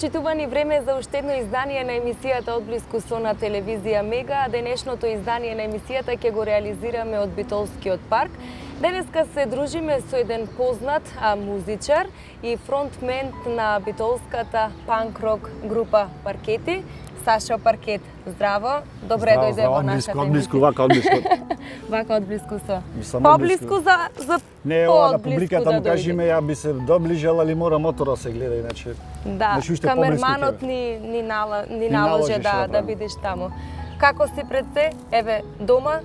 почитувани, време е за уште едно издание на емисијата Одблиску со на телевизија Мега. Денешното издание на емисијата ќе го реализираме од Битолскиот парк. Денеска се дружиме со еден познат музичар и фронтмен на битолската панк-рок група Паркети, Сашо Паркет. Здраво, добре дојде во нашата емисија. Одблиску, вака одблиску. Вака одблиску со. Поблиску за не, ова на публиката му кажиме, ја би се доближала, али мора мотора се гледа, иначе. Да, камерманот ни наложи да бидеш таму. Како си пред се? Еве, дома?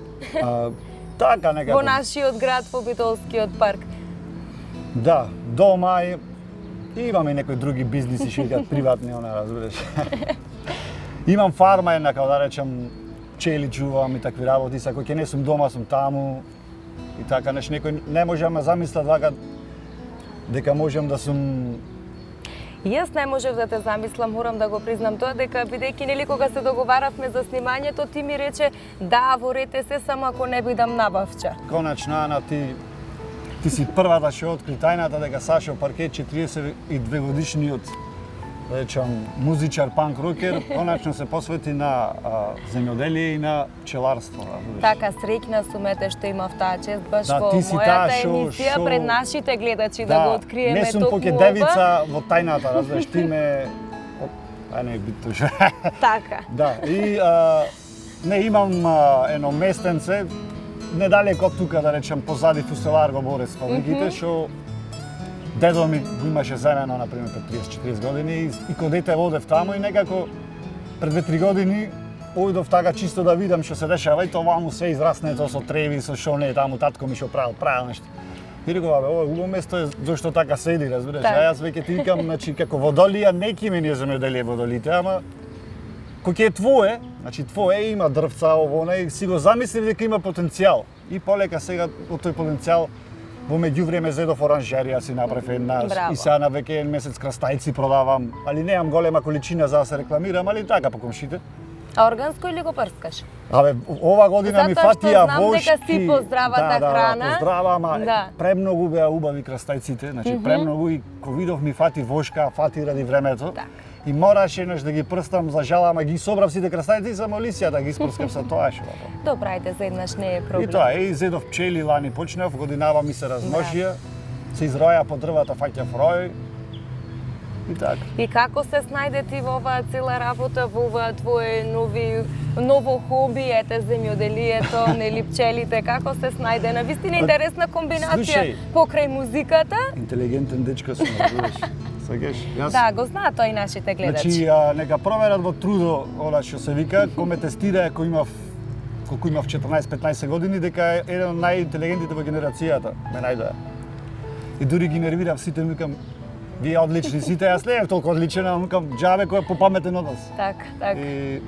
Така некако. Во нашиот град, во Битолскиот парк. Да, дома и имаме некои други бизниси, што викаат приватни, разбираш. Имам фарма една, како да речам, пчели чувам и такви работи, сако ќе не сум дома, сум таму и така некој не може да ме замислат вака дека можам да сум. Јас не можев да те замислам, морам да го признам тоа, дека бидејќи нели кога се договаравме за снимањето, ти ми рече да, ворете се, само ако не бидам набавча. Конечно, Ана, ти си првата што откри тајната дека Сашо Паркет, 42 годишниот, да речам, музичар, панк-рокер, конечно се посвети на земјоделие и на пчеларство. Така, среќна сум ете што имав таа чест баш да, во мојата емисија пред нашите гледачи да го откриеме токму ова. Не сум покедевица во тајната, разбираш, ти ме... не би тоа. Така. Да, и не имам едно местенце, недалеко од тука, да речем, позади Фуселарго Борис фабриките, што дедо ми го имаше земено, например, пред 30-40 години и кога дете одев таму и некако пред 2-3 години ојдов така чисто да видам што се дешава и тоа му се израснето со треви, со шо не, таму татко ми што правил нешто. И реков, ова е убаво место е зашто така седи, разбираш. А јас веќе ти викам, значи како водолија неки ми не земјоделие водолите, ама кој е твое, значи твое има дрвца ово, и си го замислив дека има потенцијал. И полека сега од тој потенцијал во меѓувреме зедов оранжерија си направив една и сега на веќе еден месец крастајци продавам, али немам голема количина за да се рекламирам, али така по комшите. А органско или го прскаш? Абе, ова година ми фатија вошки. Затоа што знам дека си поздравата храна. Да, поздравам, премногу беа убави крастајците, значи премногу и кога видов ми фати вошка, фати ради времето. И мораше еднаш да ги прстам за жала, ама ги собрав сите крастајци за молисија да ги испрскам со тоа што. Добра, ајде за еднаш не е проблем. И тоа, зедов пчели лани почнав, годинава ми се размножија, се изроја по дрвата, фаќав рој. И така. И како се снајде ти во оваа цела работа, во ова твое ново хоби, ете земјоделието, нели пчелите, како се снајде? Навистина интересна комбинација покрај музиката. Интелигентен дечко сум, разбираш. Да, го знаат тој нашите гледачи. Значи, нека проверат во трудо, она што се вика, кој ме тестира колку имав 14-15 години, дека е еден од најинтелигентите во генерацијата, ме најдоа. И дури ги нервирав сите, викам, вие одлични сите, јас не е толку одличен, ама викам, џабе кој е попаметен од нас. Така. И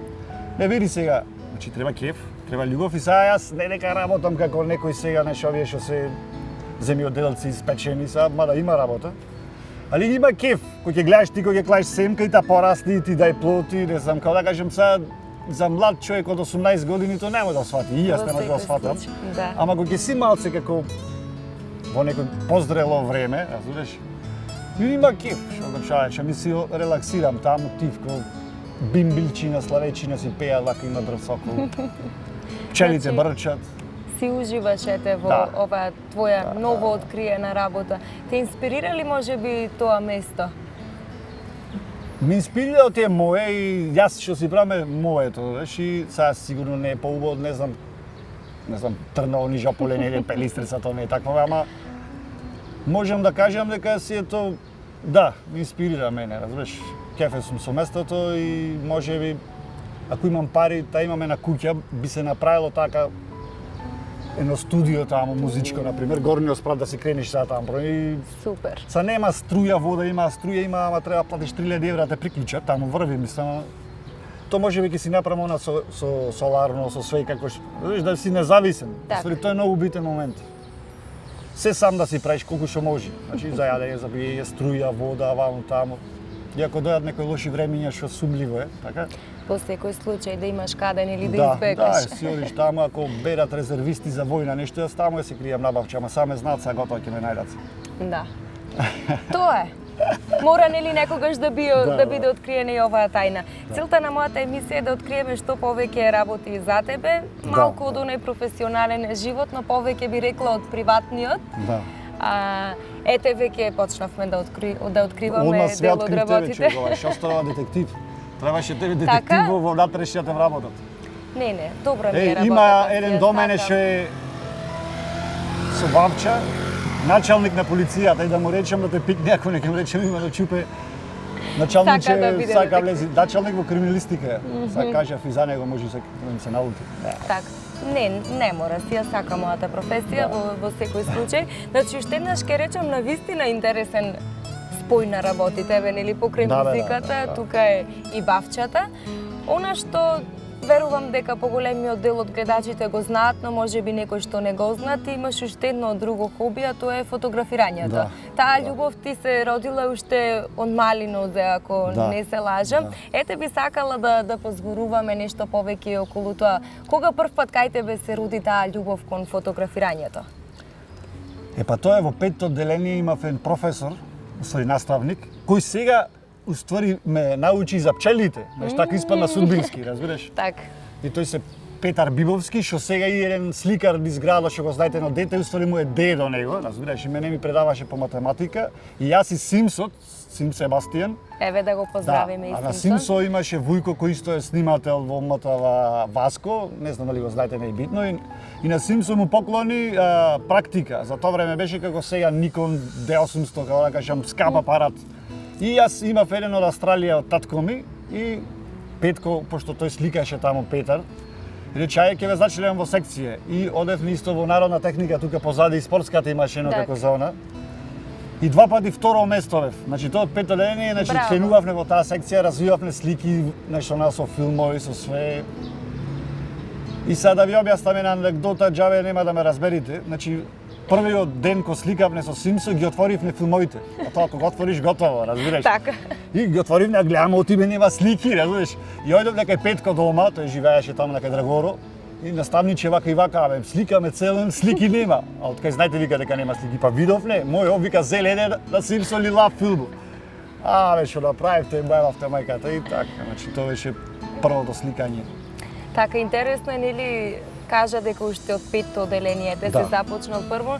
не види сега, значи треба кеф, треба љубов и сега јас не дека работам како некој сега нешто овие што се земјоделци испечени са, мада има работа. Али има кеф, кој ќе гледаш ти, кој ќе клаеш семка и та порасти, ти дај плоти, не знам, како да кажем сега, за млад човек од 18 години тоа нема да свати, и јас не можам да сватам. Ама кога ќе си малце како во некој позрело време, разбираш, има кеф, што да кажеш, ми си релаксирам таму, тивко, бимбилчина, славечина си пеат, вака има дрвсоко, пчелите брчат. Си уживаш ете во оваа твоја ново откриена работа. Те инспирира ли можеби тоа место? Ме инспирира тие мое и јас што си правиме моето, знаеш, и сега сигурно не е поубаво, не знам, Трново, Нижополе, не е Пелистрица, тоа не е такво, ама можам да кажам дека си ето, да, ме инспирира мене, разбираш. Кефе сум со местото и можеби, ако имам пари, та имаме на куќа, би се направило така едно студио таму музичко, например, горниот спрат да си крениш сега таму. Супер. Са нема струја, вода има, ама треба платиш 3000 евра да те приклучат, таму врви, мислам. Тоа можеби ќе си направам она со соларно, со све како што, да си независен. Ствари тоа е многу битен момент. Се сам да си правиш колку што може. Значи за јадење, за пиење, струја, вода, ваму таму. И ако дојат некои лоши времиња што сумливо е, така? По секој случај да имаш каден или да избегаш. Да, си одиш таму, ако берат резервисти за војна нешто, јас таму ја се кријам набавче, ама саме знаат сега готово ќе ме најдат. Да. Тоа е. Мора нели некогаш да биде откриена и оваа тајна. Целта на мојата емисија е да откриеме што повеќе работи за тебе, малку од оној професионален живот, но повеќе би рекла од приватниот. Да. Ете веќе почнавме да откриваме дел од работите. Одма све што става детектив. Требаше тебе детектив во внатрешниот работат. Не, добра ми е работата. Има еден до мене што е со бабча, началник на полицијата, и да му речем да те пикне, ако не ќе му речем има да чупе. Началниче сака влези, началник во криминалистика. Сака кажав и за него може да се наути. Така. Не мора, си ја сака мојата професија во секој случај. Значи, уште еднаш ќе речам на вистина интересен спој на работи тебе, нели, покрај музиката, тука е и бавчата. Она што верувам дека поголемиот дел од гледачите го знаат, но можеби некој што не го знаат, ти имаш уште едно друго хоби, а тоа е фотографирањето. Таа љубов ти се родила уште од мали нозе, ако не се лажам. Ете би сакала да позгоруваме нешто повеќе околу тоа. Кога првпат кај тебе се роди таа љубов кон фотографирањето? Тоа е во 5-то одделение имав еден професор, наставник, кој сега уствари ме научи за пчелите, така испадна судбински, разбираш? Така. И тој се Петар Бибовски, што сега и еден сликар низ градот што го знаете едно дете, уствари му е дедо него, разбираш, и мене ми предаваше по математика, и јас и Симсот, Сим Себастијан. Еве да го поздравиме и Симсот. А на Симсо имаше Вујко кој исто е снимател во МТВ Васко, не знам дали го знаете, не е битно, и на Симсо му поклони практика. За тоа време беше како сега Никон D800, како да кажам, скап апарат. И јас имав еден од Австралија од татко ми и Петко, пошто тој сликаше таму Петар, рече ајде ќе ве зачленам во секција. И одевме исто во народна техника, тука позади и спортската имаше едно како зона. И два пати второ место бев. Значи тоа од 5-то одделение, значи членувавме во таа секција, развивавме слики, нешто со филмови, со све. И сега да ви објаснам една анекдота, џабе нема да ме разберите. Значи првиот ден кога сликавме со Симсо, ги отворивме филмовите. А тоа кога отвориш готово, разбираш? Така. И ги отворивме, а гледаме од тебе нема слики, разбираш? И ојдов некај Петко дома, тој живееше таму некај Драгоро, и наставниче вака и вака, абе, сликаме целен, слики нема. А од кај знаете вика дека нема слики, па видовме, мој вика зелене да Симсо ли лав филму. Абе, што направивте, бајавте мајката и така, значи тоа беше првото сликање. Така, интересно е, нели, кажа дека уште од 5-то одделение се започнал прво.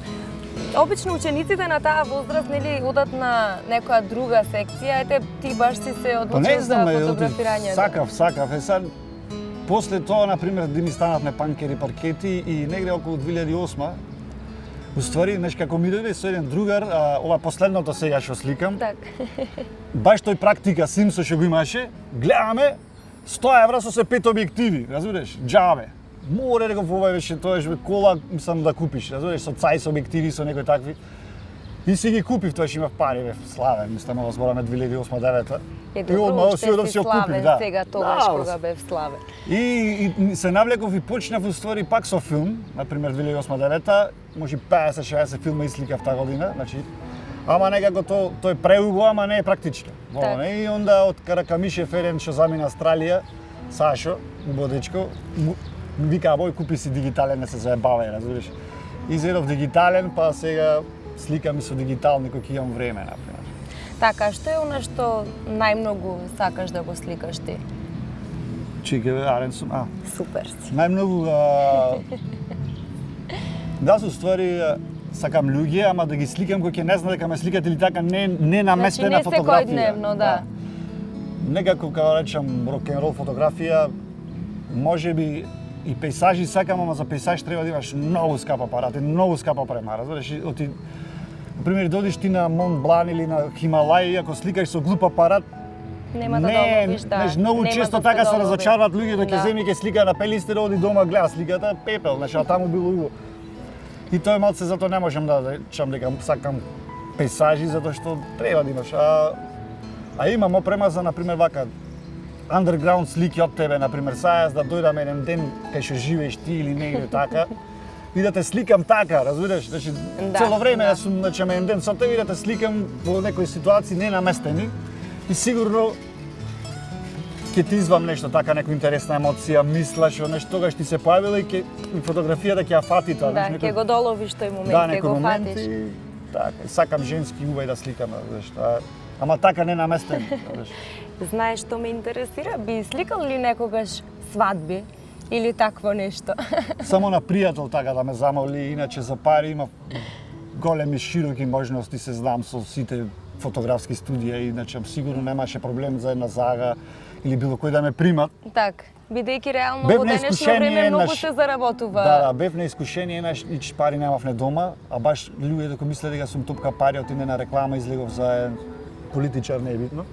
Обично учениците на таа возраст, нели, одат на некоја друга секција, ете ти баш си се одлучил за фотографирањето. Сакав, после тоа, например, да ми станавме панкери паркети и негде околу 2008 уствари, знаеш, како ми дојде со еден другар, ова последното сега што сликам, баш тој практика Симсо што го имаше, гледаме 100 евра со се 5 објективи, разбираш, џабе. Море да го побавеше, тоа е кола, мислам да купиш, разбираш, со цајс објективи, со некои такви. И си ги купив, тоа што имав пари, бе, славен, мислам, ова збораме 2008-2009. Е, добро, уште си славен сега тогаш кога бев славен. И се навлеков и почнав уствари пак со филм, например 2008-2009, може 50-60 филма изсликав таа година, значи, ама некако тој е преуго, ама не е практично. И онда од Каракамишев еден што замина Австралија, Сашо, Бодечко, вика, бој, купи си дигитален, не се заебавај, разбираш. Изедов дигитален, па сега сликам и со дигитални кој имам време, например. Така, што е она што најмногу сакаш да го сликаш ти? Чекай, арен сум, Супер си. Најмногу, да, со ствари, сакам луѓе, ама да ги сликам кој ќе не знае дека ме сликат или така не наместена фотографија. Значи не секојдневно, да. Некако, како речам, рок-н-рол фотографија, можеби и пейсажи сакам, ама за пейсаж треба да имаш многу скап апарат и многу скапа опрема, разбираш? Например, додиш ти на Монт Блан или на Хималај, ако сликаш со глуп апарат, нема да доловиш, да. Многу често така се разочарваат луѓето, ќе земи ќе слика на пелистер, оди дома гледа сликата, пепел, значи, а таму било убаво. И тоа е малце, затоа не можам да речам дека сакам пейсажи, затоа што треба да имаш. А имам опрема за, например, вака, underground слики од тебе, например, сајас да дојдам еден ден кај што живееш ти или негде така, и да те сликам така, разбираш? Значи, цело време да сум, значи, еден ден со тебе и да те сликам во некои ситуации ненаместени и сигурно ќе ти извам нешто така, некоја интересна емоција, мисла, што нешто тогаш ти се појавила и фотографијата ќе ја фати тоа. Да, ќе го доловиш тој момент, ќе го фатиш. Така, сакам женски убави да сликам, знаеш, ама така не наместен. Знаеш што ме интересира? Би сликал ли некогаш свадби или такво нешто? Само на пријател така да ме замоли, иначе за пари има големи широки можности, се знам со сите фотографски студија, иначе сигурно немаше проблем за една Зага или било кој да ме примат. Так, бидејќи реално во денешно време многу се заработува. Да, бев на искушение, нич пари немавне дома, а баш луѓе дека мисле дека сум топка пари, отиде на реклама, излегов за политичар, не е битно.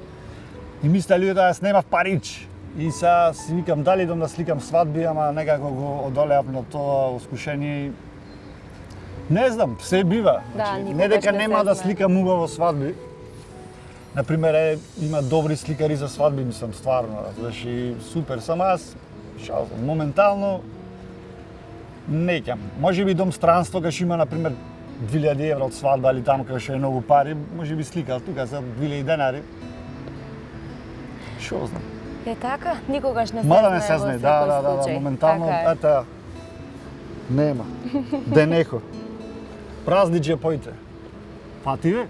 И мисле луѓе да јас немав парич. И сега си викам дали идам да сликам свадби, ама некако го одолеав на тоа искушение. Не знам, се бива. Да, не дека нема да сликам убаво свадби. Например, има добри сликари за свадби, мислам, стварно, разбираш, и супер. Само аз, моментално, не ќам. Може би дом странство, кај има, например, 2000 евро од свадба или таму кај што е многу пари, може би сликал тука за 2000 денари. Шо знам. Е така? Никогаш не се знае. Мада не се знае, да, моментално, ета, нема. Денеко. Празниче појте. Фати ве?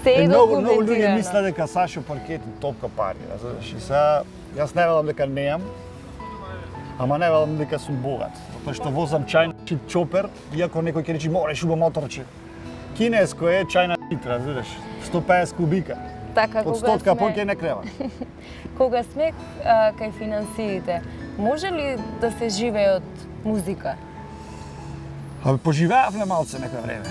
Се е многу луѓе мисле дека Сашо Паркети топка пари, разбираш. И сега јас не велам дека неам, ама не велам дека сум богат. Затоа што возам чајна чопер, иако некој ќе рече мораш убаво моторче. Кинеско е чајна шит, разбираш. 150 кубика. Така, од стотка поќе не крева. Кога сме кај финансиите, може ли да се живее од музика? Поживеавме малце некој време.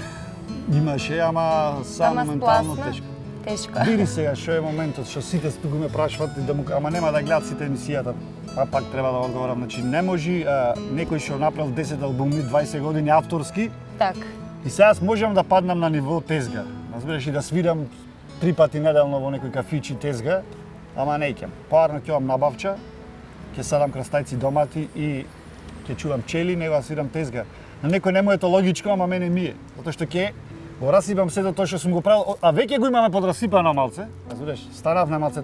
Имаше, ама само моментално тешко. Тешко. Види сега што е моментот, што сите туку ме прашуват, ама нема да гледат сите емисијата. А пак треба да одговорам, значи не може некој што направил 10 албуми, 20 години авторски. Так. И сега можам да паднам на ниво тезга. Разбираш, и да свирам 3 пати неделно во некој кафичи тезга, ама не ќам. Поарно ќе имам набавча, ќе садам крастајци домати и ќе чувам пчели, него свирам тезга. На некој не му е то логичко, ама мене ми е. Затоа што ќе го расипам сето тоа што сум го правил, а веќе го имаме подрасипано малце. Разбираш, станавме малце.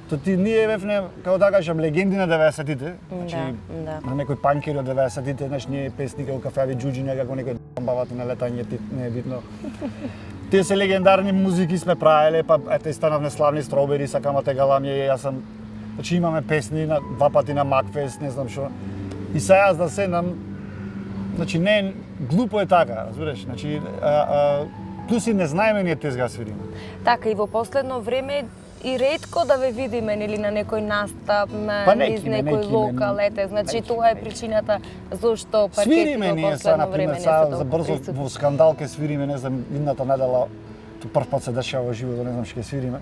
То ти ние бевме, како да кажам, легенди на 90-тите. Значи, на некој панкер од 90-тите, знаеш, ние песни како Кафеави Џуџиња, како некој бавати на летање, не е битно. Тие се легендарни музики сме правеле, па ете станавме славни Стробери, Сакамате Галамје, јас сам. Значи имаме песни на 2 пати на Макфест, не знам што. И сега јас да седнам, значи не глупо е така, разбираш, значи плюс и не знаеме ние тезга свириме. Така и во последно време и ретко да ве видиме нели на некој настап, на низ некој локал, ете, значи тоа е причината зошто Паркети во последно време не се толку за брзо во скандал ке свириме, не знам, идната недела, прв пат се дешава во животот, не знам што ќе свириме.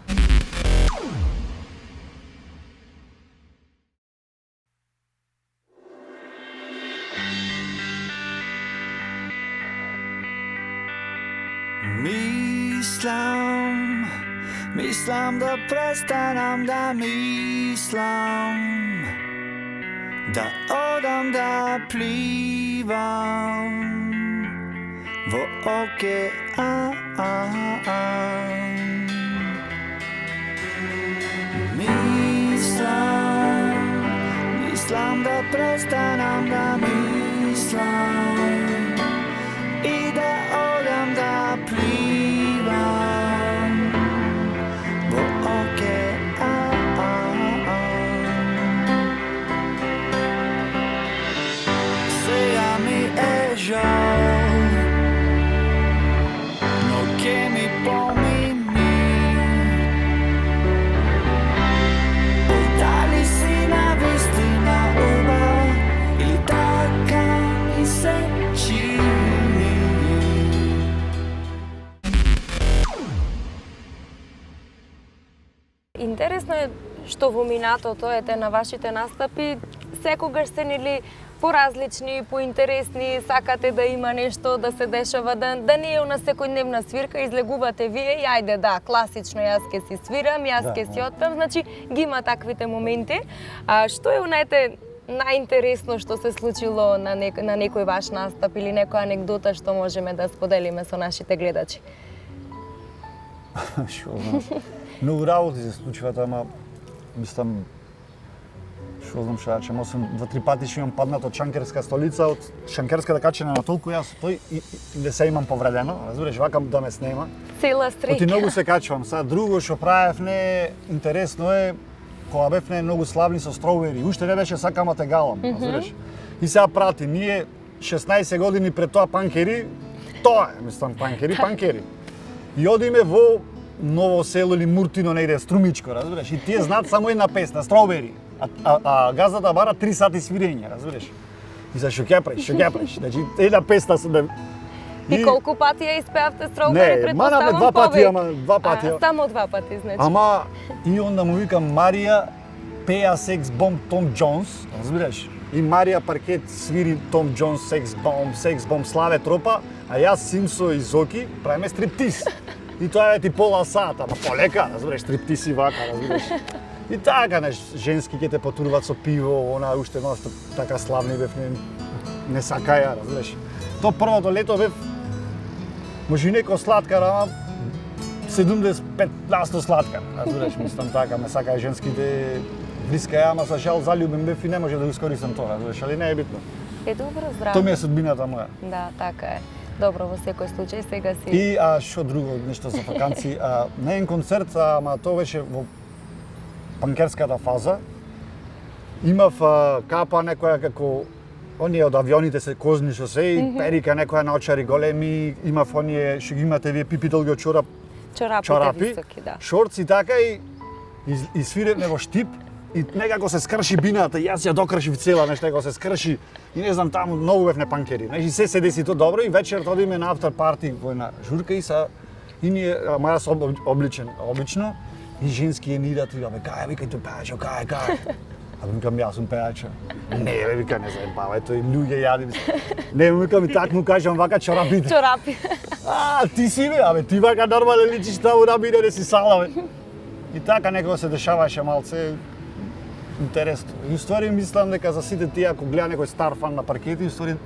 Мислам да престанам да мислам, да одам да пливам во океан. Мислам да престанам да мислам и да одам да пливам. Но ке ми помини, дали си навистина убава или така ми се чини. Интересно е што во минатото ете на вашите настапи секогаш се нели поразлични, поинтересни, сакате да има нешто да се дешава, да не е на секојдневна свирка, излегувате вие и ајде да, класично јас ќе си свирам, јас ќе си отпевам, значи ги има таквите моменти. А што е најинтересно што се случило на некој ваш настап или некоја анегдота што можеме да споделиме со нашите гледачи? Шо знам. Многу работи се случуваат, ама мислам Што знам што речем, освен 2-3 пати што имам паднато од шанкерска столица, од шанкерска да качена на толку јас тој и не се имам повредено, разбираш, вакам да ме снема. Цела среќа. Оти многу се качвам. Сега друго што правев не интересно е кога бевме многу славни со Strawberry. Уште не беше сакама те галам, разбираш. И сега прати, ние 16 години пред тоа панкери, тоа е, мислам панкери. И одиме во Ново село или Муртино негде струмичко, разбираш? И тие знаат само една песна, Strawberry. А газдата бара 3 сати свирење, разбираш? И за што ќе правиш? Значи една песна со И колку пати ја испеавте Strawberry, не, манаме два пати. Само 2 пати, значи. Ама и онда му викам Марија пеа Секс Бомб Том Джонс, разбираш? И Марија Паркет свири Том Джонс Секс Бомб Славе Тропа, а јас Симсо и Зоки правиме стриптиз. И тоа е ти пола сат, ама полека, разбираш, стриптиз и вака, разбираш. И така, женски ќе те потурват со пиво, она уште едно така славни бев, не сакаја, разбираш. То првото лето бев, може и неко сладкар, ама 75% сладкар, разбираш, мислам така, ме сакаја женските блиска ја, ама за жал заљубен бев и не може да го искористам тоа, разбираш, али не е битно. Е, добро, здраво. Тоа ми е судбината моја. Да, така е. Добро, во секој случај сега си. И што друго нешто за ваканци, не е концерт, ама тоа беше во панкерската фаза. Имав капа некоја како оние од авионите се козни што се и перика некоја наочари големи, имав оние што ги имате вие пипи долги од Чорапите високи, да. Шорц и така и свиревме во Штип и некако се скрши бината, јас ја докршив цела, некако се скрши и не знам таму многу бевне панкери. Значи се деси тоа добро и вечерот одиме на афтер парти во една журка и ние ама јас обличен обично и женски ни идат и бе кај викај тој пеач, кај. А викам јас сум пеач. Не, бе вика не заебава, ето и луѓе јади. Не, викам и так му кажам вака чорапите. Чорапи. Ти си бе, абе ти вака нормално личиш таму на биде да си сала бе. И така некој се дешаваше малце интересно. И уствари мислам дека за сите тие ако гледа некој стар фан на паркети, уствари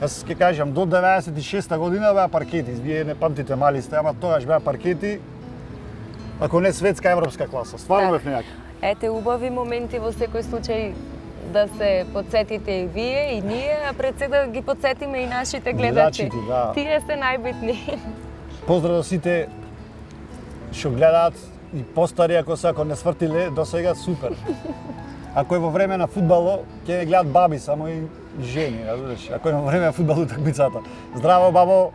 јас ќе кажам до 96-та година беа паркети. Вие не памтите мали сте, ама тогаш беа паркети. Ако не светска европска класа, стварно бев нејак. Ете убави моменти во секој случај да се подсетите и вие и ние, а пред се да ги подсетиме и нашите гледачи. Да. Тие се најбитни. Поздрав до сите што гледаат и постари ако не свртиле до сега супер. Ако е во време на фудбало, ќе не гледат баби, само и жени, разбираш. Ако е во време на фудбал утакмицата. Здраво, бабо!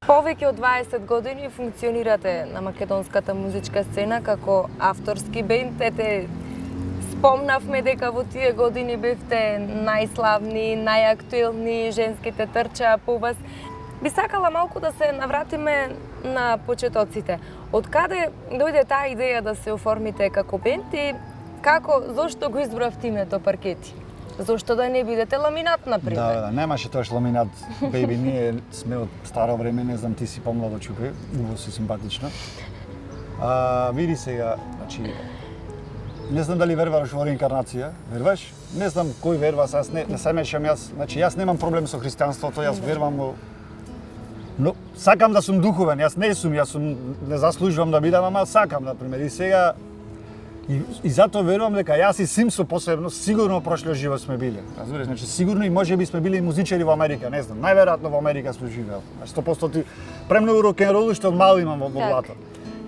Повеќе од 20 години функционирате на македонската музичка сцена како авторски бенд. Ете, спомнавме дека во тие години бевте најславни, најактуелни, женските трчаа по вас. Би сакала малку да се навратиме на почетоците. Од каде дојде таа идеја да се оформите како бенд и зошто го избравте името Паркети? Зошто да не бидете Ламинат, например? Да, немаше тоаш Ламинат, беби, ние сме од старо време, не знам, ти си помладо чупе, убаво си симпатична. Види сега, значи, не знам дали веруваш во реинкарнација, веруваш? Не знам кој верува, аз не се мешам јас, значи јас немам проблем со христијанството, јас верувам во... Но сакам да сум духовен, јас не заслужувам да бидам, ама сакам, например, и сега И затоа верувам дека јас и Симсо посебно сигурно прошлиот живот сме биле. Разбираш, значи сигурно и можеби сме биле и музичари во Америка, не знам. Најверојатно во Америка сме живеел. 100% премногу рок-н-рол што од мал имам во главата.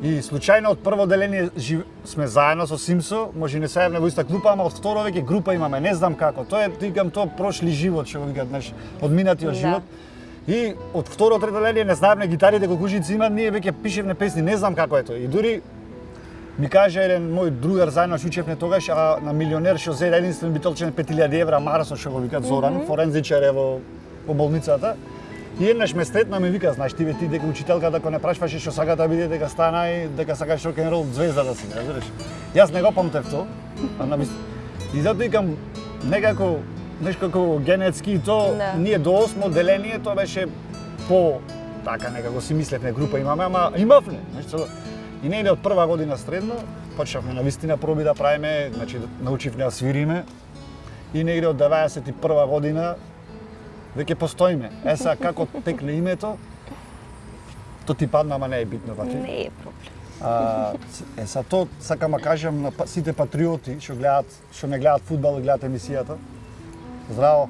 И случајно од прво деление сме заедно со Симсо, може не се јавне во иста група, ама од второ веќе група имаме, не знам како. Тоа е, викам, тоа прошли живот, што го викаат, знаеш, одминатиот живот. И од второ трето деление не знаевме гитарите колку жици има, ние веќе пишевме песни, не знам како е тоа. И дури ми каже еден мој другар заедно што учевме тогаш, а на милионер што зеде единствен битолчен 5000 евра Марсо што го викаат Зоран, форензичар е во болницата. И еднаш ме сретна ми вика, знаеш ти дека учителката ако не прашваше што сака да биде дека стана и дека сакаш рок н рол звезда да си, разбираш. Јас не го памтев то, и затоа викам некако како генетски то ние до 8 деление тоа беше по така некако си мислевме група имаме, ама имавме, значи и негде од прва година средно почнавме навистина проби да правиме, значи научивме да свириме и негде од 91 година веќе постоиме. Сега како текле името, то ти падна, ама не е битно, пати. Не е проблем. Сега то сакам да кажам на сите патриоти што не гледаат фудбал и гледаат емисијата. Здраво.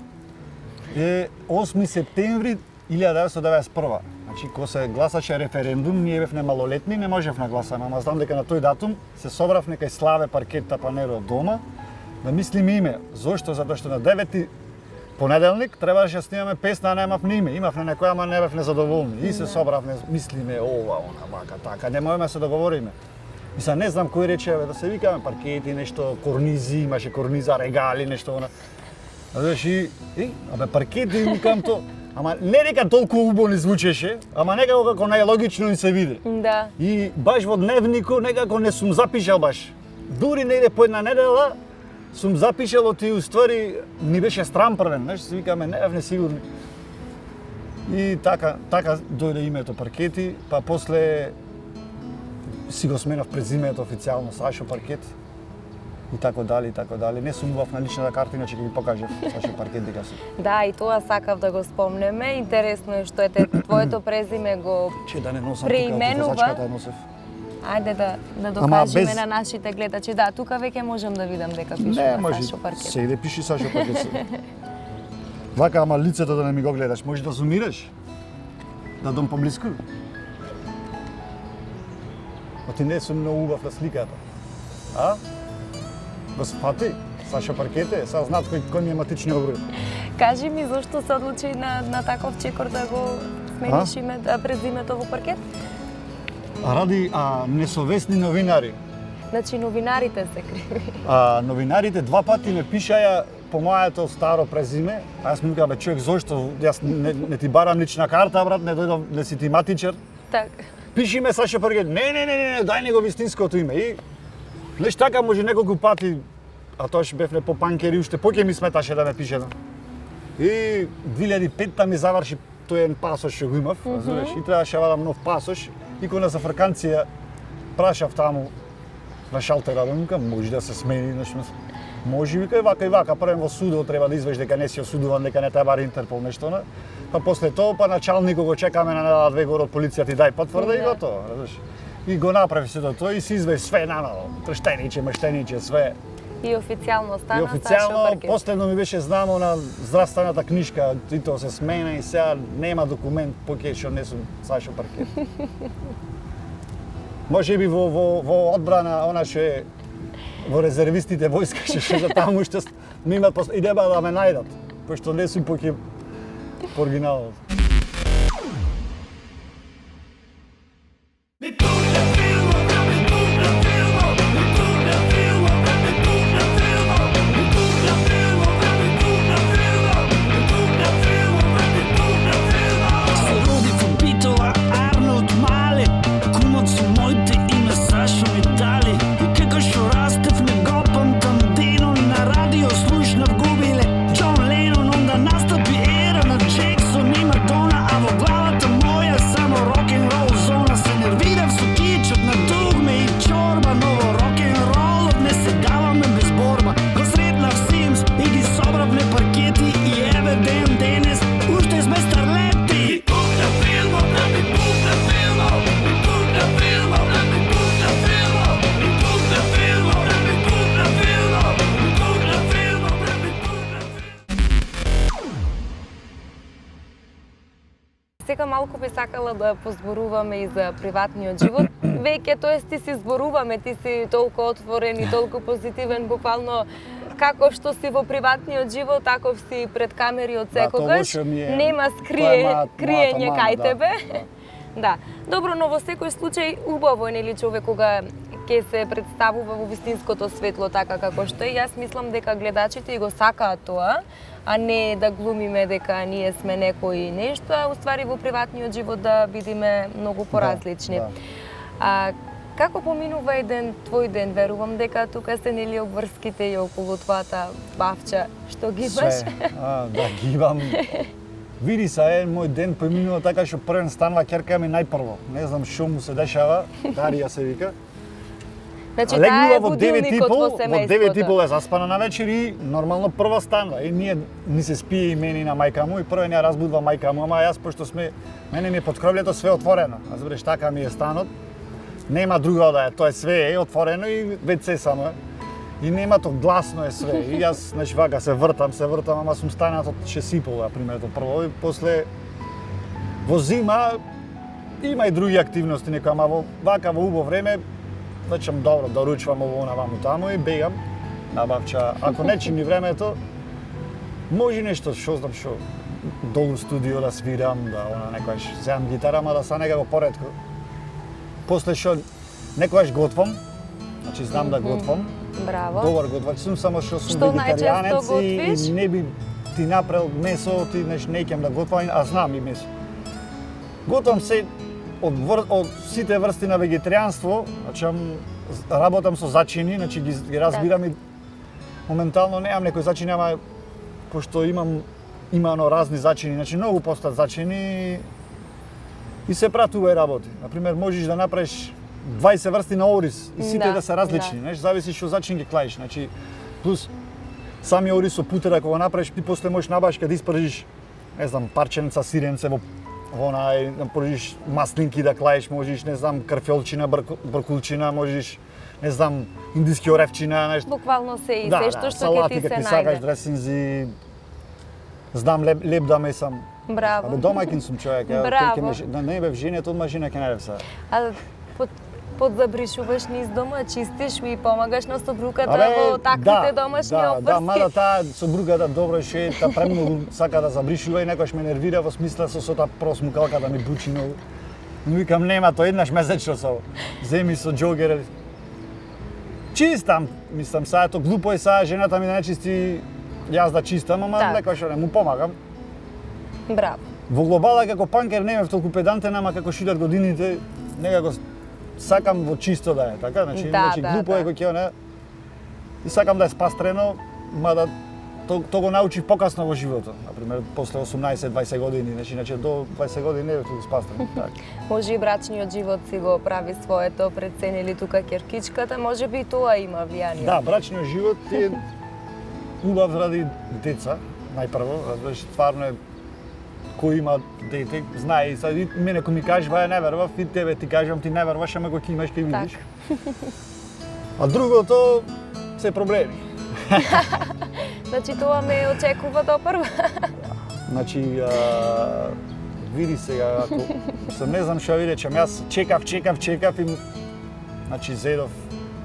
Е 8 септември 1991. Значи, кога се гласаше референдум, ние бевме малолетни, не можевме да гласаме, ама знам дека на тој датум се собравме кај Славе Паркет Тапанеро дома да мислиме име. Зошто? Затоа што на 9 понеделник требаше да снимаме песна, а немавме име. Имавме некоја, ама не бевме задоволни. И се собравме, мислиме ова, она, вака, така, не можеме да се договориме. И сега не знам кој рече да се викаме паркети, нешто корнизи, имаше корниза, регали, нешто она. Знаеш и паркети викам то, ама не дека толку убаво не звучеше, ама некако како најлогично ни се види. Да. И баш во дневнику некако не сум запишал баш. Дури негде по една недела сум запишал и уствари ми беше страм првен, знаеш, се викаме не сигурни. И така дојде името Паркети, па после си го сменав презимето официјално Сашо Паркет. И така дали. Не сумував на личната карта, иначе ќе ви покажав Сашо Паркет дека си. Да, и тоа сакав да го спомнеме. Интересно е што твоето презиме го да не носам преименува. Тука носев. Ајде да докажеме на нашите гледачи. Да, тука веќе можам да видам дека пишува Сашо Паркет. Сегде пиши Сашо Паркет. Вака, ама лицето да не ми го гледаш, можеш да зумираш? Да дом поблиску? Оти не сум многу убав на сликата. А? Го сфати? Сашо Паркете? Сега знаат кој ми е матични оброј. Кажи ми зошто се одлучи на таков чекор да го смениш име, презимето во Паркет? Ради несовесни новинари. Значи новинарите се криви. Новинарите два пати ме пишаја по моето старо презиме, а јас ми викам, човек, зошто? Јас не ти барам лична карта, брат, не дојдов, не си ти матичар. Така. Пиши ме Сашо Паркет. Не, дај него вистинското име. И леш така може неколку пати, а тоа што бевне по панкери, уште поќе ми сметаше да ме пише. И 2005-та ми заврши тој пасош што го имав, разбираш, и требаше да нов пасош. И кога на зафрканција прашав таму на шалтера, да викам, може да се смени, нешто. Може, вика, и вака, првен во судот треба да извеш дека не си осудуван, дека не треба Интерпол, нешто, не? Па после тоа, па началникот го чекаме на недела две горе од полицијата и дај потврда и готово, разбираш. И го направи се тоа и си извеш све нанало, крштениче, мештениче, све. И официјално стана И официјално, Сашо Паркет. последно ми беше знамо на здравствената книжка, и тоа се смена и сега нема документ поќе што не сум Сашо Паркет. Може би во одбрана, она што е во резервистите војска, што за таму што ми имат идеба да ме најдат, пошто не сум поќе по оригиналот. Сега малку би сакала да позборуваме и за приватниот живот. Веќе, тоест ти си зборуваме, ти си толку отворен и толку позитивен, буквално како што си во приватниот живот, таков си пред камери од секогаш. Нема криење кај тебе. Да. Добро, но во секој случај убаво е нели човек кога ќе се представува во вистинското светло така како што е. Јас мислам дека гледачите и го сакаат тоа, а не да глумиме дека ние сме некои нешто, а уствари во приватниот живот да бидеме многу поразлични. А како поминува еден твој ден? Верувам дека тука се нели обврските и околу твојата бавча што ги имаш. Да, ги имам. Види се, мој ден поминува така што првен станува ќерка ми најпрво. Не знам што му се дешава, Дарија се вика. Значи таа е во будилникот во 9:30, семејството. во 9:30 е заспана на вечер и нормално прва станува. И ние ни се спие и мене и на мајка му и прво ја разбудва мајка му, ама јас пошто мене ми е под кровлето све отворено. Разбираш, така ми е станот. Нема друго да е, тоа е све е отворено и WC само е. И нема то гласно е све. И јас значи вака се вртам, ама сум станат од 6:30 на пример прво и после во зима има и други активности некоја, ама во убаво време значам добро, доручувам ово наваму таму и бегам на бавча. Ако не чини времето, може нешто, што знам што, долу студио да свирам, да некојаш земам гитара, ама да са некако поретко. После што некојаш готвам, значи знам да готвам. Браво. Добар готвач сум, само што сум Што вегетаријанец најчесто и не би ти направил месо, ти не ќам да готвам, а знам и месо. Готвам се од сите врсти на вегетаријанство, значи работам со зачини, значи ги разбирам и моментално немам некој зачини, ама пошто имано разни зачини, значи многу постат зачини и се пратува и работи. Например, можеш да направиш 20 врсти на ориз и сите да се различни, знаеш, зависи што зачин ги клаиш, значи плюс сами ориз со путера кога го направиш, ти после можеш на башка да испржиш, не знам, парченца сиренце во онај, да порежиш маслинки да клаиш, можеш, не знам, карфјолчина, бркулчина, можеш, не знам, индиски оревчина, нешто. Буквално се и се што ќе салати ти се како ти сакаш, најде. дресинзи, знам леб да месам. Браво. Абе домаќин сум човек, Браво. да не бев женет, одма жена ќе најдев сега. А подзабришуваш низ дома, чистиш и помагаш на собруката во таквите домашни обврски? Да, мада таа собруката добро ше, та премногу сака да забришува и некојаш ме нервира во смисла со таа просмукалка да ми бучи многу. Но викам нема, тоа еднаш месечно со земи со џогер. Чистам, мислам, сега тоа глупо е сега жената ми да не чисти, јас да чистам, ама некојаш не му помагам. Браво. Во глобала како панкер не бев толку педантен, ама како шидат годините некако сакам во чисто да е, така? Значи глупо е кога ќе и сакам да е спастрено, мада тоа го научив покасно во животот. Например, после 18-20 години, значи до 20 години не бев толку спастрен. Така. Може и брачниот живот си го прави своето, преценили тука керкичката, можеби и тоа има влијание. Да, брачниот живот е убав заради деца, најпрво, разбираш, стварно е кој има дете, знае и сега мене кој ми кажува ја не верував и тебе ти кажувам ти не веруваш, ама кога ќе имаш ќе видиш. А другото се проблеми. Значи тоа ме очекува до прва. Значи види сега, ако сам не знам што ви речам, јас чекав и значи зедов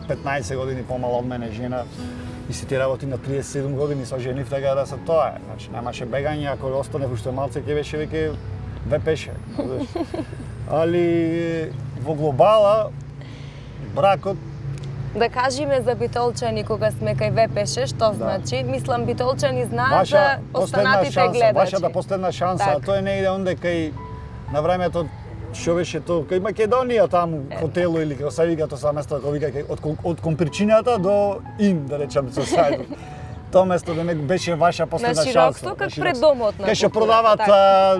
15 години помало од мене жена и си ти работи на 37 години со женив, така да се тоа е. Значи немаше бегање, ако останев уште малце ќе беше веќе вепеше. Али во глобала бракот Да кажеме за битолчани кога сме кај ВПШ, што значи? Мислам битолчани знаат за останатите гледачи. Вашата последна шанса, тоа е негде онде кај на времето што беше тоа кај Македонија таму хотело или како се вика тоа место кога вика од Компирчината до Ин, да речам со сајдот. Тоа место да не беше ваша последна шанса. На Широксто, како пред домот на кај што продаваат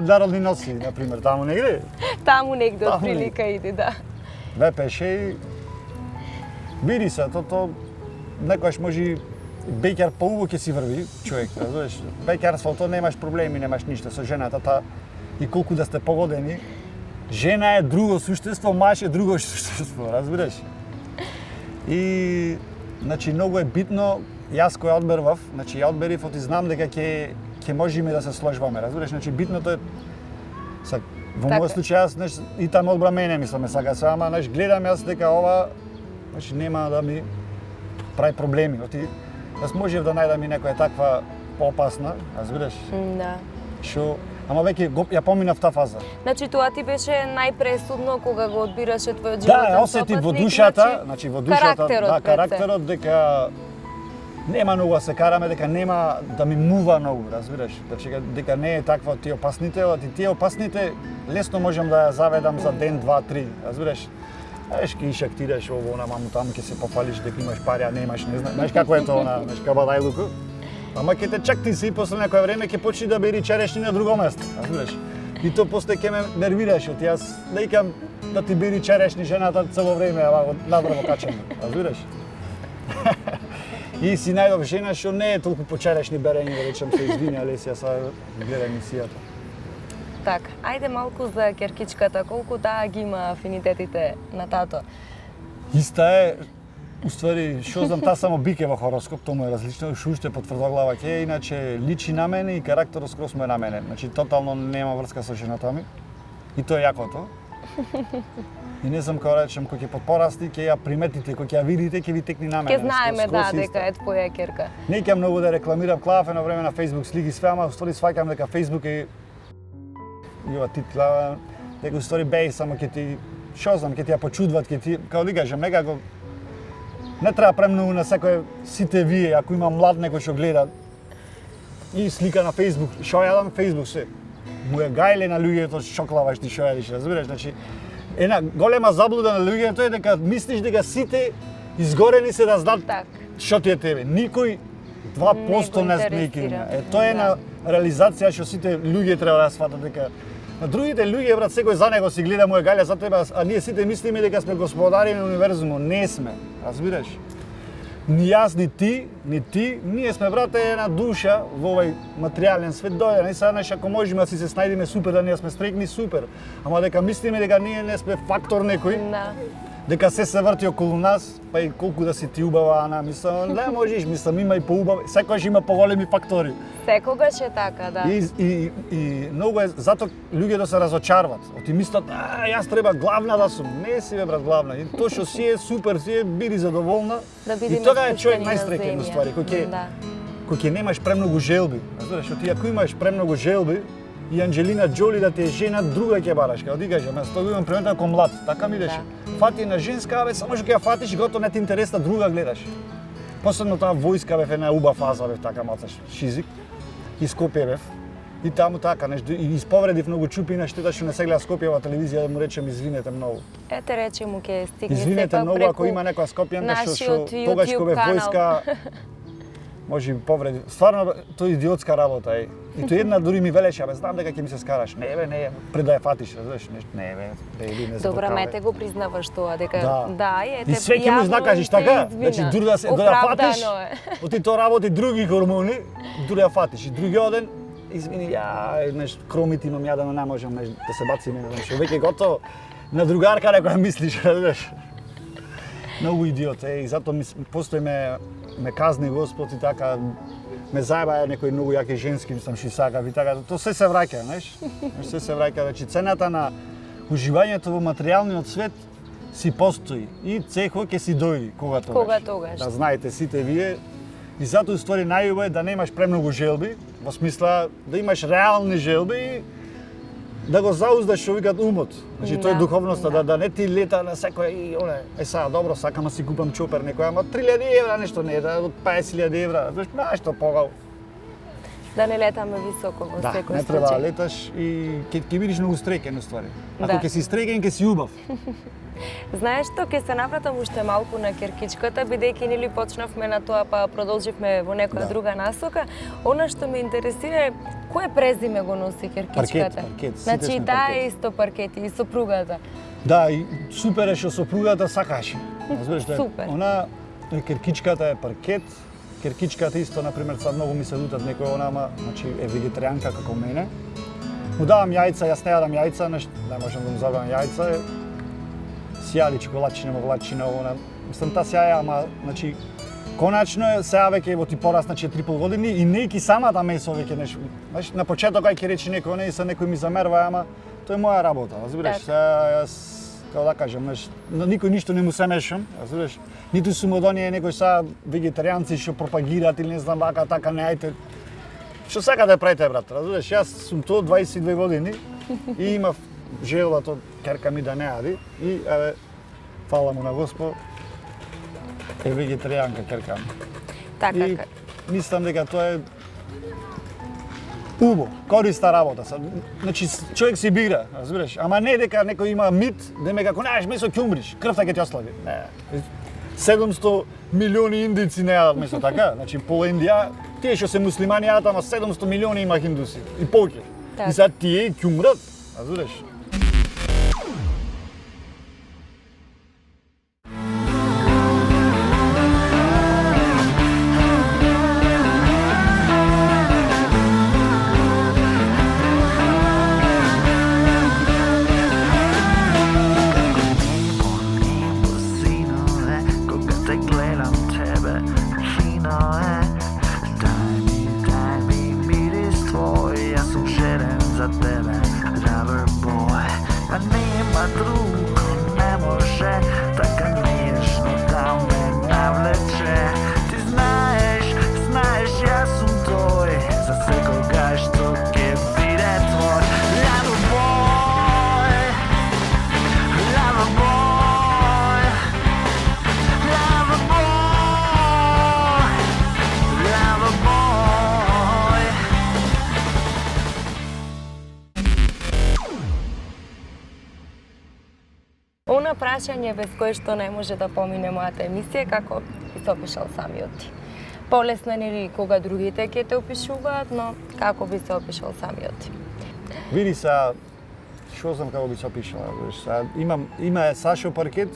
народни носи, на пример, таму негде. Таму негде од прилика иде, да. ВПШ види се, тоа некојаш може беќар поубаво ќе си врви човек, разбираш. Беќарството немаш проблеми, немаш ништо со жената, и колку да сте погодени, жена е друго суштество, маж е друго суштество, разбираш? И значи многу е битно, јас кој одбервав, значи ја одберив и знам дека ќе можеме да се сложваме, разбираш? Значи битното е во мојот случај јас и таму одбра мене мислам сака се, ама гледам јас дека ова значи нема да ми прави проблеми. Јас можев да најдам и некоја таква поопасна, разбираш? Да. Што ама веќе ја поминав таа фаза. Значи тоа ти беше најпресудно кога го одбираше твојот Да, животен осети во сопатник, душата, значи во душата, карактерот дека нема многу да се караме, дека нема да ми мува многу, разбираш? Дека не е таква тие опасните, а тие опасните лесно можам да ја заведам за ден, два, три, разбираш? Знаеш, ке ишактираш ово, она, маму таму, ке се пофалиш дека имаш пари, а немаш, не знаеш. Знаеш како е тоа, знаеш, кабадајлуку? Ама ке те чак ти си, после некое време ке почни да бери черешни на друго место, разбираш? И то после ке ме нервираш, оти јас да икам да ти бери черешни жената цело време, ама надрво качено, разбираш? И си најдов жена што не е толку по черешни берење, да речем се извини, Алесија, са гледа емисијата. Така, ајде малку за керкичката, колку таа ги има афинитетите на тато? Иста е, уствари, што знам, таа само бике во хороскоп, тоа му е различно, уште потврдоглава ќе, иначе личи на мене и карактерот скрос му е на мене. Значи, тотално нема врска со жената ми. И тоа е јакото. И не знам како речем, кога ќе подпорасти, ќе ја приметите, кога ќе ја видите, ќе ви текни на мене. Ке знаеме дека е твоја керка. Не ќе многу да рекламирам, клав едно време на Facebook слики све, ама устори сваќам дека Facebook е ова титла, дека устори беј само ќе ти што знам, ќе ти ја почудват, ќе ти како да кажам, некако не треба премногу на секој сите вие, ако има млад некој што гледа и слика на Facebook, што јадам Facebook се. Му е гајле на луѓето што клаваш ти што јадиш, разбираш, значи една голема заблуда на луѓето е дека мислиш дека сите изгорени се да знаат што ти е тебе. Никој 2% не кина. Тоа е една реализација што сите луѓе треба да сватат дека на другите луѓе брат секој за него си гледа му е гајле за тебе, а ние сите мислиме дека сме господари на универзумот. Не сме, разбираш? Ни јас, ни ти, ние сме брате една душа во овој материјален свет дојде. И сега ако можеме да си се снајдеме супер, да ние сме стрекни супер. Ама дека мислиме дека ние не сме фактор некој. Дека се врти околу нас, па и колку да си ти убава, Ана, мислам, не можеш, мислам, има и поубави, секогаш има поголеми фактори. Секогаш е така, да. И многу е, затоа луѓето се разочарват. Оти мислат, јас треба главна да сум. Не си бе брат главна. И тоа што си е супер, си е, биди задоволна. Да и тога е човек најстрекен на ствари, кој ќе немаш премногу желби. Знаеш, оти ако имаш премногу желби, и Анџелина Џоли да те е жена, друга ќе бараш, како ти кажам, јас тоа го имам примерно како млад, така ми идеше. Фати на женска, бе, само што ќе ја фатиш, готово не ти интересна, друга гледаш. Посебно таа војска бев една уба фаза, бев така мацаш шизик, и Скопје бев. И таму така, нешто, и исповредив многу чупина, штета што не се гледа Скопјева телевизија, да му речем извинете многу. Ете рече му ќе стигне извинете сепак многу ако има некоја Скопјанка што тогаш кога бев војска, може би повреди. Стварно тоа е идиотска работа е. И тоа една дури ми велеше, абе знам дека ќе ми се скараш. Не бе, пред да ја фатиш, знаеш, нешто. Не бе, беби, не Добра, мете го признаваш тоа дека ете. И све ќе му знакажиш така, значи дури да ја фатиш. Оти тоа работи други хормони, дури да ја фатиш. И другиот ден извини, нешто кромит имам ја да не можам да се бациме, нешто. Веќе готово. На другарка некоја мислиш, знаеш. Многу идиот е и затоа постои ме казни Господ и така ме заеба некои многу јаки женски, мислам шисакав и така, тоа се враќа, знаеш? Се се враќа, значи цената на уживањето во материјалниот свет си постои и цехо ќе си дојди кога тогаш. Да знаете сите вие и затоа ствари најубаво е да немаш премногу желби, во смисла да имаш реални желби и да го зауздаш што викат умот. Значи тоа е духовноста, да не ти лета на секој сега добро, сакам да си купам чопер некој, ама 3000 евра нешто не е, да од 50.000 евра, знаеш што погал. Да не летаме високо во секој случај. Не треба да леташ и ќе бидеш многу стрекен уствари. Ако ќе си стрекен, ќе си убав. Знаеш што, ќе се навратам уште малку на керкичката, бидејќи нели почнавме на тоа, па продолживме во некоја друга насока. Она што ме интересира е кое презиме го носи керкичката? Паркет. Значи таа е исто Паркет и сопругата. Да, и супер е што сопругата сакаше. Разбираш, супер. Она керкичката е Паркет. Керкичката исто, например, са многу ми се лутат некој она, значи е вегетаријанка како мене. Му давам јајца, јас не јадам јајца, не можам да му забавам јајца. Сјали чоколадчина, мовлачина, она. Мислам та сјаја, ама значи конечно е сега веќе во ти порасна 4,5 години и нејки самата месо веќе нешто. Знаеш, на почеток ај ќе речи некој, не се некој ми замерва, ама тоа е моја работа, разбираш? Сега јас како да кажам, на никој ништо не му се мешам, разбираш? Ниту сум од оние некои са вегетаријанци што пропагираат или не знам вака така не ајте. Што сака да правите, брат? Разбираш, јас сум тоа 22 години и имав желба керка ми да не јади и еве фала му на Господ. Е вегетаријанка керка ми. Така. И мислам дека тоа е убаво, користа работа. Значи човек си бира, разбираш, ама не дека некој има мит, дека ако неаш месо ќе умриш, крвта ќе ти ослаби. Не. 700 милиони индици не јадат месо, така? Значи по Индија, тие што се муслимани јадат, ама 700 милиони има хиндуси и повеќе. И сега тие ќе умрат, разбираш? Она прашање без кое што не може да помине мојата емисија, како би се опишал самиот ти? Полесно е нели кога другите ќе те опишуваат, но како би се опишал самиот ти? Види са, што знам како би се опишал, има Сашо Паркет,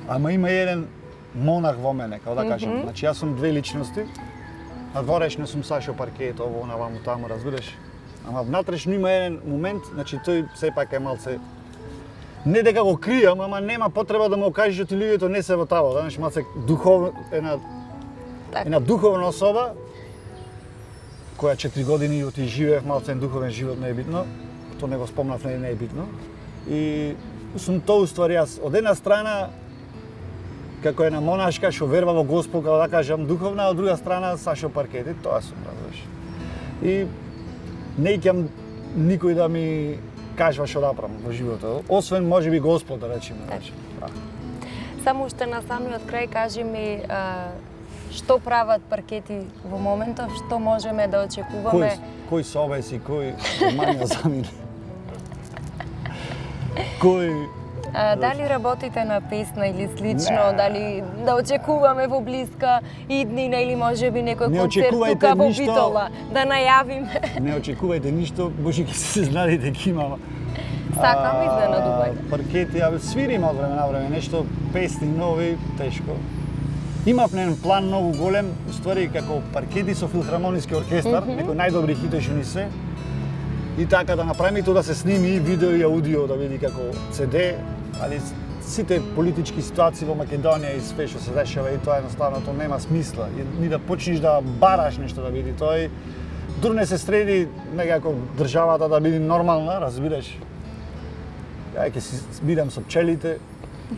ама има еден монах во мене, како да кажам. Значи јас сум две личности, а дворешно сум Сашо Паркет, ово, наваму, таму, разбираш? Ама внатрешно има еден момент, значи тој сепак е малце не дека го кријам, ама нема потреба да му кажеш што ти луѓето не се во таво, знаеш, малце една духовна особа која 4 години оти живеев малце духовен живот, не е битно. Тоа не го спомнав, не е битно. И сум тоа уствари јас од една страна како една монашка што верва во Господ, како да кажам, духовна, од друга страна Сашо Паркет, и тоа сум, разбираш. И не ќам никој да ми кажува што да правам во животот, освен можеби Господ, да речеме. Само уште на самиот крај кажи ми што прават паркети во моментов, што можеме да очекуваме? Кој собеси, кој мања за мене? Кој дали работите на песна или слично, дали да очекуваме во блиска иднина или можеби некој концерт тука во Битола, да најавиме? Не очекувајте ништо, може ќе се знаете дека имам. Сакам изненадување. Паркети, свирим од време на време, нешто песни нови, тешко. Имав еден план многу голем, ствари како паркети со филхармониски оркестар, некои најдобри хитои што ни се. И така да направиме тоа да се сними и видео и аудио, да види како CD, али сите политички ситуации во Македонија и све што се дешава и тоа едноставно тоа нема смисла. Ни да почнеш да бараш нешто да види тој, дур не се среди некако државата да биде нормална, разбираш. Ја ќе си бидам со пчелите,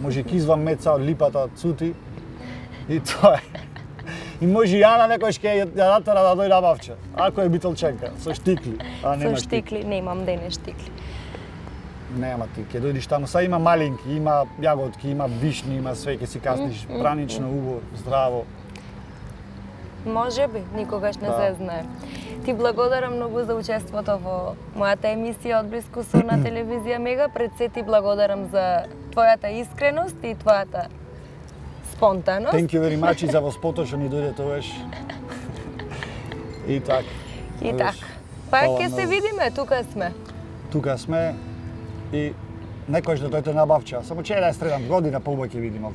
може ќе извам меца од липата, цути и тоа е. И може Јана некојаш ќе ја натера да дојде бавче, ако е битолченка, со штикли, а нема со штикли, немам дене штикли. Нема ти, ќе дојдеш таму, са има малинки, има јаготки, има вишни, има све, ќе си касниш пранично, убаво, здраво. Може би, никогаш не се знае. Ти благодарам многу за учеството во мојата емисија Одблиску со на телевизија Мега. Пред се ти благодарам за твојата искреност и твојата спонтаност. Thank you very much и за воспото што ни дојде тогаш. И така. И така. Па ќе се видиме, тука сме. Тука сме и некојаш да дојде на Бавча. Само че да е средам година, поубаво ќе видиме.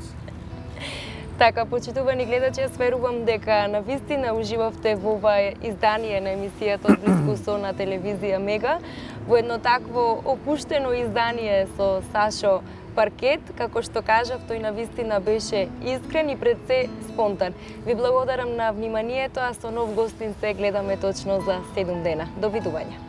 Така, почитувани гледачи, јас верувам дека навистина уживавте во ова издание на емисијата Одблиску со на телевизија Мега, во едно такво опуштено издание со Сашо Паркет, како што кажав, тој навистина беше искрен и пред се спонтан. Ви благодарам на вниманието, а со нов гостин се гледаме точно за 7 дена. Довидување.